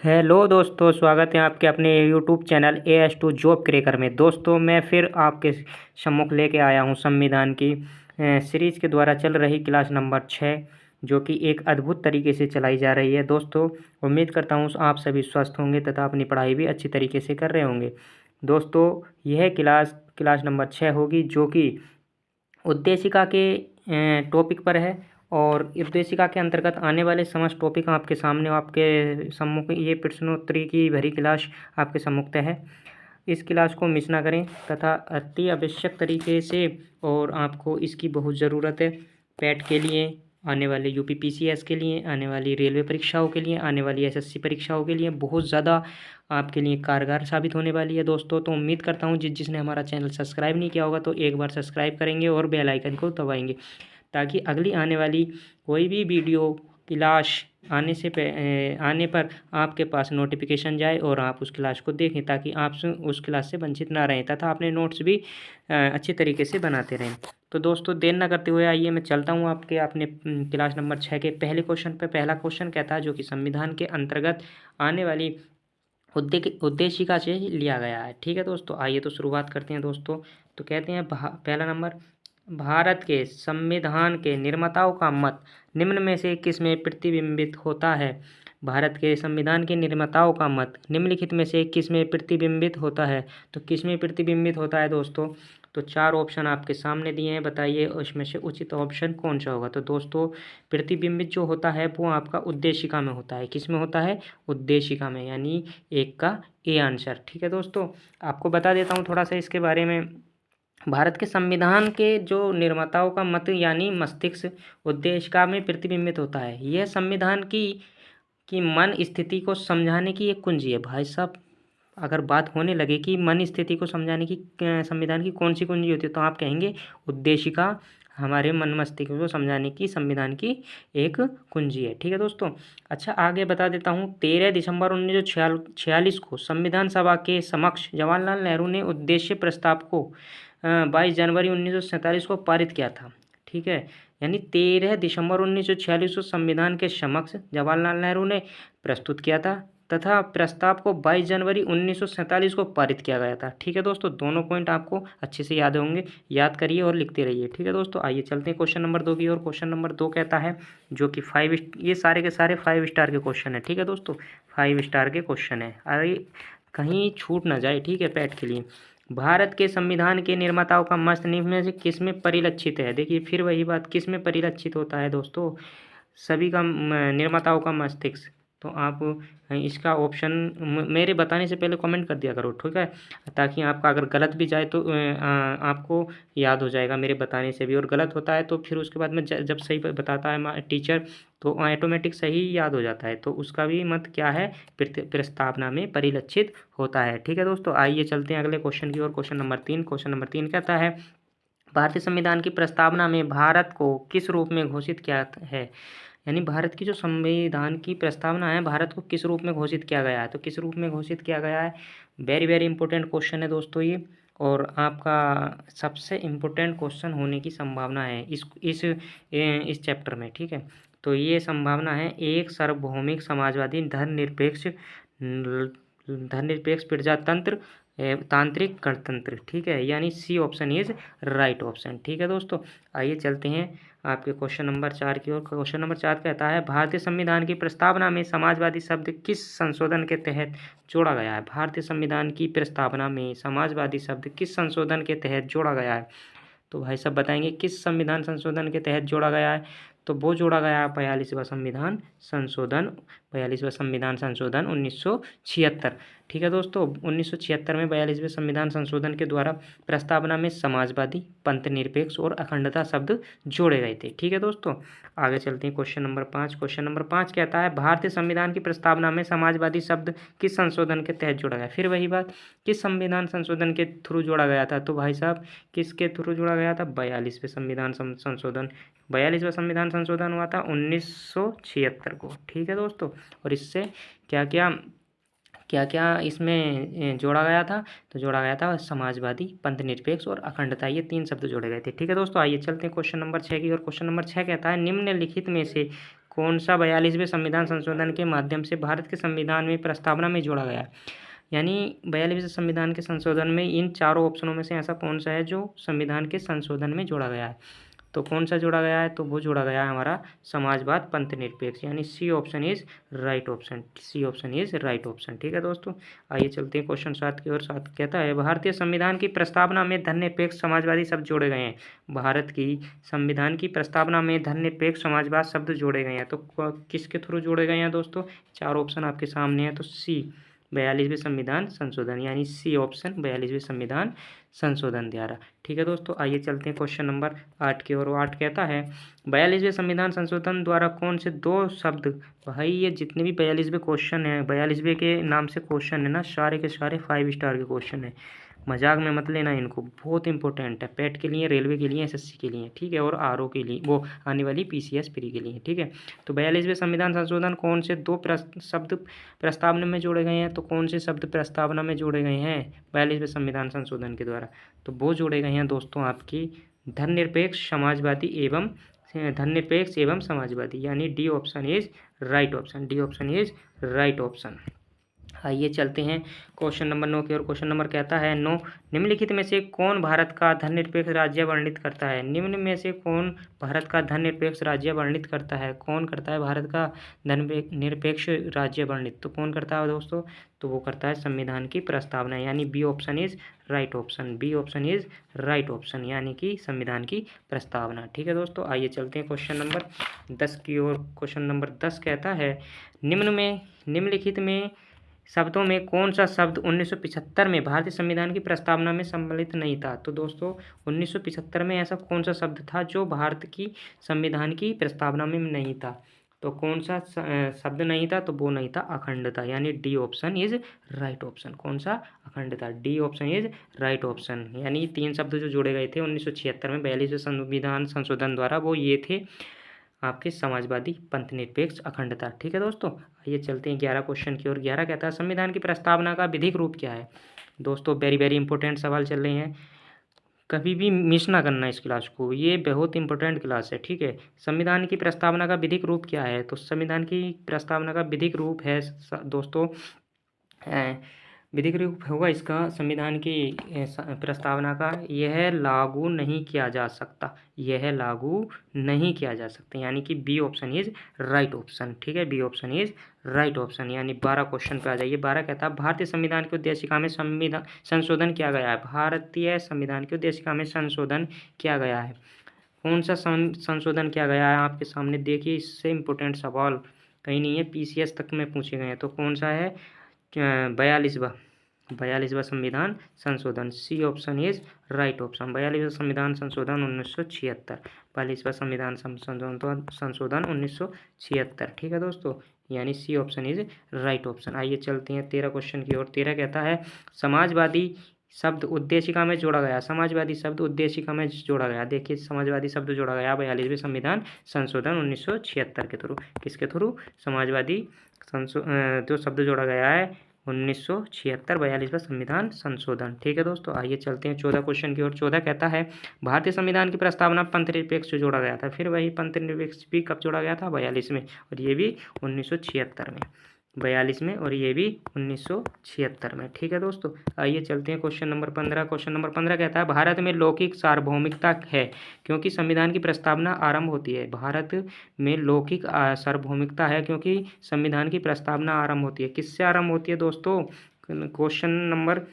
Hello दोस्तों, स्वागत है आपके अपने YouTube channel AS2 job cracker में। दोस्तों, मैं फिर आपके सम्मुख लेके आया हूँ संविधान की सीरीज़ के द्वारा चल रही क्लास नंबर 6, जो कि एक अद्भुत तरीके से चलाई जा रही है। दोस्तों, उम्मीद करता हूँ आप सभी स्वस्थ होंगे तथा अपनी पढ़ाई भी अच्छी तरीके से कर रहे होंगे। दोस्तों, यह क्लास नंबर 6 होगी, जो कि उद्देशिका के टॉपिक पर है। और उद्देशिका के अंतर्गत आने वाले समस्त टॉपिक आपके सामने आपके सम्मुख ये प्रश्नोत्तरी की भरी क्लास आपके सम्मुख है। इस क्लास को मिस ना करें तथा अति आवश्यक तरीके से, और आपको इसकी बहुत ज़रूरत है पैट के लिए, आने वाले UPPCS के लिए, आने वाली रेलवे परीक्षाओं के लिए, आने वाली SSC परीक्षाओं के लिए बहुत ज़्यादा आपके लिए कारगर साबित होने वाली है। दोस्तों, तो उम्मीद करता हूँ जिसने हमारा चैनल सब्सक्राइब नहीं किया होगा तो एक बार सब्सक्राइब करेंगे और बेल आइकन को दबाएंगे, ताकि अगली आने वाली कोई भी वीडियो क्लास आने पर आपके पास नोटिफिकेशन जाए और आप उस क्लास को देखें, ताकि आप उस क्लास से वंचित ना रहें तथा अपने नोट्स भी अच्छे तरीके से बनाते रहें। तो दोस्तों, देर ना करते हुए आइए मैं चलता हूँ आपके अपने क्लास नंबर 6 के पहले क्वेश्चन पर। पहला क्वेश्चन कहता है, जो कि संविधान के अंतर्गत आने वाली उद्देशिका से लिया गया है। ठीक है दोस्तों, आइए तो शुरुआत करते हैं दोस्तों। तो कहते हैं पहला नंबर, भारत के संविधान के निर्माताओं का मत निम्न में से किस में प्रतिबिंबित होता है? भारत के संविधान के निर्माताओं का मत निम्नलिखित में से किस में प्रतिबिंबित होता है? तो किस में प्रतिबिंबित होता है दोस्तों? तो 4 ऑप्शन आपके सामने दिए हैं, बताइए उसमें से उचित ऑप्शन कौन सा होगा। तो दोस्तों, प्रतिबिंबित जो होता है वो आपका उद्देशिका में होता है। किस में होता है? उद्देशिका में, यानी एक का ए आंसर। ठीक है दोस्तों, आपको बता देता हूँ थोड़ा सा इसके बारे में। भारत के संविधान के जो निर्माताओं का मत यानी मस्तिष्क उद्देशिका में प्रतिबिंबित होता है। यह संविधान की मन स्थिति को समझाने की एक कुंजी है। भाई साहब, अगर बात होने लगे कि मन स्थिति को समझाने की संविधान की कौन सी कुंजी होती है, तो आप कहेंगे उद्देशिका हमारे मन मस्तिष्क को समझाने की संविधान की एक कुंजी है। ठीक है दोस्तों, अच्छा आगे बता देता हूँ। 13 दिसंबर 1946 को संविधान सभा के समक्ष जवाहरलाल नेहरू ने उद्देश्य प्रस्ताव को 22 जनवरी 1947 को पारित किया था। ठीक है, यानी 13 दिसंबर 1946 को संविधान के समक्ष जवाहरलाल नेहरू ने प्रस्तुत किया था तथा प्रस्ताव को 22 जनवरी 1947 को पारित किया गया था। ठीक है दोस्तों, दोनों पॉइंट आपको अच्छे से याद होंगे, याद करिए और लिखते रहिए। ठीक है दोस्तों, आइए चलते हैं क्वेश्चन नंबर 2 की ओर। क्वेश्चन नंबर 2 कहता है, जो कि ये सारे के सारे 5 स्टार के क्वेश्चन है। ठीक है दोस्तों, 5 स्टार के क्वेश्चन है, अरे कहीं छूट ना जाए। ठीक है, पैट के लिए, भारत के संविधान के निर्माताओं का मत निम्न में से किस में परिलक्षित है? देखिए फिर वही बात, किस में परिलक्षित होता है दोस्तों? सभी का निर्माताओं का मस्तिष्क। तो आप इसका ऑप्शन मेरे बताने से पहले कमेंट कर दिया करो, ठीक है, ताकि आपका अगर गलत भी जाए तो आपको याद हो जाएगा मेरे बताने से भी। और गलत होता है तो फिर उसके बाद में जब सही बताता है टीचर, तो ऑटोमेटिक सही याद हो जाता है। तो उसका भी मत क्या है? प्रस्तावना में परिलक्षित होता है। ठीक है दोस्तों, आइए चलते हैं अगले क्वेश्चन की ओर। Question number 3। क्वेश्चन नंबर 3 कहता है, भारतीय संविधान की प्रस्तावना में भारत को किस रूप में घोषित किया है? यानी भारत की जो संविधान की प्रस्तावना है, भारत को किस रूप में घोषित किया गया है? तो किस रूप में घोषित किया गया है? वेरी वेरी इंपॉर्टेंट क्वेश्चन है दोस्तों ये, और आपका सबसे इम्पोर्टेंट क्वेश्चन होने की संभावना है इस चैप्टर में। ठीक है, तो ये संभावना है, एक सार्वभौमिक समाजवादी धर्मनिरपेक्ष प्रजातंत्र तांत्रिक गणतंत्र। ठीक है, यानी C option is right option. ठीक है दोस्तों, आइए चलते हैं आपके क्वेश्चन नंबर 4 की ओर। क्वेश्चन नंबर 4 कहता है, भारतीय संविधान की प्रस्तावना में समाजवादी शब्द किस संशोधन के तहत जोड़ा गया है? भारतीय संविधान की प्रस्तावना में समाजवादी शब्द किस संशोधन के तहत जोड़ा गया है? तो भाई साहब बताएंगे किस संविधान संशोधन के तहत जोड़ा गया है? तो वो जोड़ा गया है 42वां संविधान संशोधन, 42वां संविधान संशोधन 1976। ठीक है दोस्तों, 1976 में 42वें संविधान संशोधन के द्वारा प्रस्तावना में समाजवादी, पंथनिरपेक्ष और अखंडता शब्द जोड़े गए थे। ठीक है दोस्तों, आगे चलते हैं क्वेश्चन नंबर 5। क्वेश्चन नंबर 5 कहता है, भारतीय संविधान की प्रस्तावना में समाजवादी शब्द किस संशोधन के तहत जोड़ा गया? फिर वही बात, किस संविधान संशोधन के थ्रू जोड़ा गया था? तो भाई साहब किसके थ्रू जोड़ा गया था? 42वें संविधान संशोधन। 42वां संविधान संशोधन हुआ था 1976 को। ठीक है दोस्तों, और इससे क्या क्या इसमें जोड़ा गया था? तो जोड़ा गया था समाजवादी, पंथनिरपेक्ष और अखंडता, ये 3 शब्द जोड़े गए थे। ठीक है दोस्तों, आइए चलते हैं क्वेश्चन नंबर 6 की और। क्वेश्चन नंबर 6 कहता है, निम्नलिखित में से कौन सा 42वें संविधान संशोधन के माध्यम से भारत के संविधान में प्रस्तावना में जोड़ा गया है? यानी 42वें संविधान के संशोधन में इन चारों ऑप्शनों में से ऐसा कौन सा है जो संविधान के संशोधन में जोड़ा गया है? तो कौन सा जोड़ा गया है? तो वो जोड़ा गया है हमारा समाजवाद पंथ निरपेक्ष, यानी C option is right option. C option is right option. ठीक है दोस्तों, आइए चलते हैं क्वेश्चन 7 की ओर। 7 कहता है भारतीय संविधान की प्रस्तावना में धर्मनिरपेक्ष समाजवादी शब्द जोड़े गए हैं। भारत की संविधान की प्रस्तावना में धर्मनिरपेक्ष समाजवाद शब्द जोड़े गए हैं। तो किसके थ्रू जोड़े गए हैं दोस्तों? चार ऑप्शन आपके सामने है। तो सी 42वें संविधान संशोधन, यानी सी ऑप्शन 42वें संविधान संशोधन द्वारा। ठीक है दोस्तों, आइए चलते हैं क्वेश्चन नंबर 8 की ओर। 8 कहता है 42वें संविधान संशोधन द्वारा कौन से दो शब्द, भाई ये जितने भी 42वें क्वेश्चन है, 42वें के नाम से क्वेश्चन है ना, सारे के सारे 5 स्टार के क्वेश्चन है, मजाक में मत लेना इनको, बहुत इंपॉर्टेंट है पेट के लिए, रेलवे के लिए, एसएससी के लिए। ठीक है, और आरओ के लिए, वो आने वाली पीसीएस प्री के लिए। ठीक है, तो 42वें संविधान संशोधन कौन से दो शब्द प्रस्तावना में जोड़े गए हैं? तो कौन से शब्द प्रस्तावना में जोड़े गए हैं 42वें संविधान संशोधन के द्वारा? तो वो जोड़े गए हैं दोस्तों आपकी धर्मनिरपेक्ष समाजवादी एवं धर्मनिरपेक्ष एवं समाजवादी, यानी D option is right option. D option is right option. आइए चलते हैं क्वेश्चन नंबर 9 की ओर। क्वेश्चन नंबर कहता है 9, निम्नलिखित में से कौन भारत का धर्मनिरपेक्ष राज्य वर्णित करता है? निम्न में से कौन भारत का धर्मनिरपेक्ष राज्य वर्णित करता है? कौन करता है भारत का धर्मनिरपेक्ष राज्य वर्णित? तो कौन करता है दोस्तों? तो वो करता है संविधान की प्रस्तावना, यानी B option is right option. B option is right option, यानी कि संविधान की प्रस्तावना। ठीक है दोस्तों, आइए चलते हैं क्वेश्चन नंबर 10 की ओर। क्वेश्चन नंबर 10 कहता है निम्नलिखित में शब्दों में कौन सा शब्द 1975 में भारतीय संविधान की प्रस्तावना में सम्मिलित नहीं था? तो दोस्तों 1975 में ऐसा कौन सा शब्द था जो भारत की संविधान की प्रस्तावना में नहीं था? तो कौन सा शब्द नहीं था? तो वो नहीं था अखंडता, यानी D option is right option. कौन सा? अखंडता। D option is right option, यानी 3 शब्द जो जोड़े गए थे 1976 में 42वें संविधान संशोधन द्वारा, वो ये थे आपके समाजवादी पंथ निरपेक्ष अखंडता। ठीक है दोस्तों, आइए चलते हैं 11 क्वेश्चन की ओर। 11 कहता है संविधान की प्रस्तावना का विधिक रूप क्या है? दोस्तों वेरी वेरी इंपॉर्टेंट सवाल चल रहे हैं, कभी भी मिस ना करना इस क्लास को, ये बहुत इंपॉर्टेंट क्लास है। ठीक है, संविधान की प्रस्तावना का विधिक रूप क्या है? तो संविधान की प्रस्तावना का विधिक रूप है दोस्तों, विधिक रूप होगा इसका संविधान की प्रस्तावना का, यह लागू नहीं किया जा सकता। यह लागू नहीं किया जा सकता, यानी कि B option is right option. ठीक है, B option is right option. यानी 12 क्वेश्चन पे आ जाइए। 12 कहता है भारतीय संविधान की उद्देशिका में संशोधन किया गया है। भारतीय संविधान की उद्देशिका में संशोधन किया गया है। कौन सा संशोधन किया गया है? आपके सामने देखिए, इससे इम्पोर्टेंट सवाल कहीं नहीं है, पीसीएस तक में पूछे गए हैं। तो कौन सा है? 42वां संविधान संशोधन। C option is right option. 42वां संविधान संशोधन 1976। 42वां संविधान संशोधन 1976। ठीक है दोस्तों, यानी C option is right option. आइए चलते हैं 13 क्वेश्चन की ओर। 13 कहता है समाजवादी शब्द उद्देशिका में जोड़ा गया। समाजवादी शब्द उद्देशिका में जोड़ा गया। देखिए समाजवादी शब्द जोड़ा गया 42वें संविधान संशोधन 1976 के थ्रू। किसके थ्रू? समाजवादी जो शब्द जोड़ा गया है 1976 42वां संविधान संशोधन। ठीक है दोस्तों, आइए चलते हैं 14 क्वेश्चन की ओर। 14 कहता है भारतीय संविधान की प्रस्तावना पंथ निरपेक्ष से जोड़ा गया था। फिर वही पंथ निरपेक्ष भी कब जोड़ा गया था? 42 में, और ये भी 1976 में। 42 में और ये भी 1976 में। ठीक है दोस्तों, आइए चलते हैं क्वेश्चन नंबर 15। क्वेश्चन नंबर 15 कहता है भारत में लौकिक सार्वभौमिकता है क्योंकि संविधान की प्रस्तावना आरंभ होती है। भारत में लौकिक सार्वभौमिकता है क्योंकि संविधान की प्रस्तावना आरंभ होती है। किससे आरंभ होती है दोस्तों? क्वेश्चन नंबर,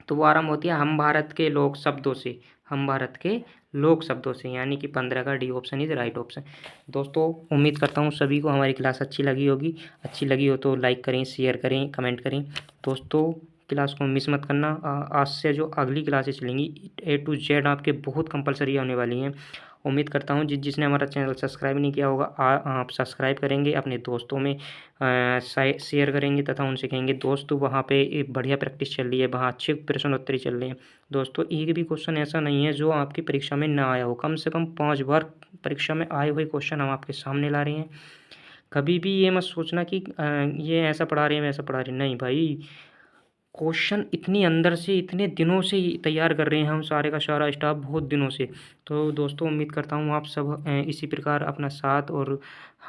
तो वो आरंभ होती है हम भारत के लोक शब्दों से। हम भारत के लोक शब्दों से, यानी कि 15 का D option is right option. दोस्तों उम्मीद करता हूँ सभी को हमारी क्लास अच्छी लगी होगी। अच्छी लगी हो तो लाइक करें, शेयर करें, कमेंट करें। दोस्तों क्लास को मिस मत करना। आज से जो अगली क्लासेस चलेंगी A to Z आपके बहुत कंपलसरी होने वाली हैं। उम्मीद करता हूँ जिसने हमारा चैनल सब्सक्राइब नहीं किया होगा आप सब्सक्राइब करेंगे, अपने दोस्तों में शेयर करेंगे तथा उनसे कहेंगे दोस्तों वहाँ पे एक बढ़िया प्रैक्टिस चल रही है, वहाँ अच्छे प्रश्न उत्तरी चल रहे हैं। दोस्तों एक भी क्वेश्चन ऐसा नहीं है जो आपकी परीक्षा में ना आया हो, कम से कम 5 बार परीक्षा में आए हुए क्वेश्चन हम आपके सामने ला रहे हैं। कभी भी ये मत सोचना कि ये ऐसा पढ़ा रहे हैं वैसा पढ़ा रहे हैं, नहीं भाई, क्वेश्चन इतनी अंदर से इतने दिनों से ही तैयार कर रहे हैं हम सारे का सारा स्टाफ बहुत दिनों से। तो दोस्तों उम्मीद करता हूँ आप सब इसी प्रकार अपना साथ और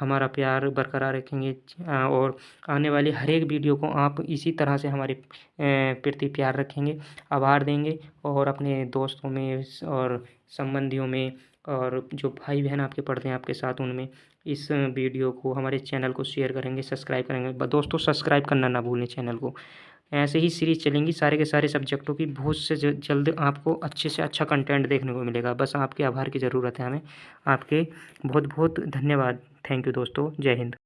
हमारा प्यार बरकरार रखेंगे, और आने वाली हर एक वीडियो को आप इसी तरह से हमारे प्रति प्यार रखेंगे, आभार देंगे, और अपने दोस्तों में और संबंधियों में और जो भाई बहन आपके पढ़ते हैं आपके साथ उनमें इस वीडियो को, हमारे चैनल को शेयर करेंगे, सब्सक्राइब करेंगे। दोस्तों सब्सक्राइब करना ना भूलें चैनल को। ऐसे ही सीरीज़ चलेंगी सारे के सारे सब्जेक्टों की, बहुत से जल्द आपको अच्छे से अच्छा कंटेंट देखने को मिलेगा। बस आपके आभार की ज़रूरत है हमें। आपके बहुत बहुत धन्यवाद। थैंक यू दोस्तों। जय हिंद।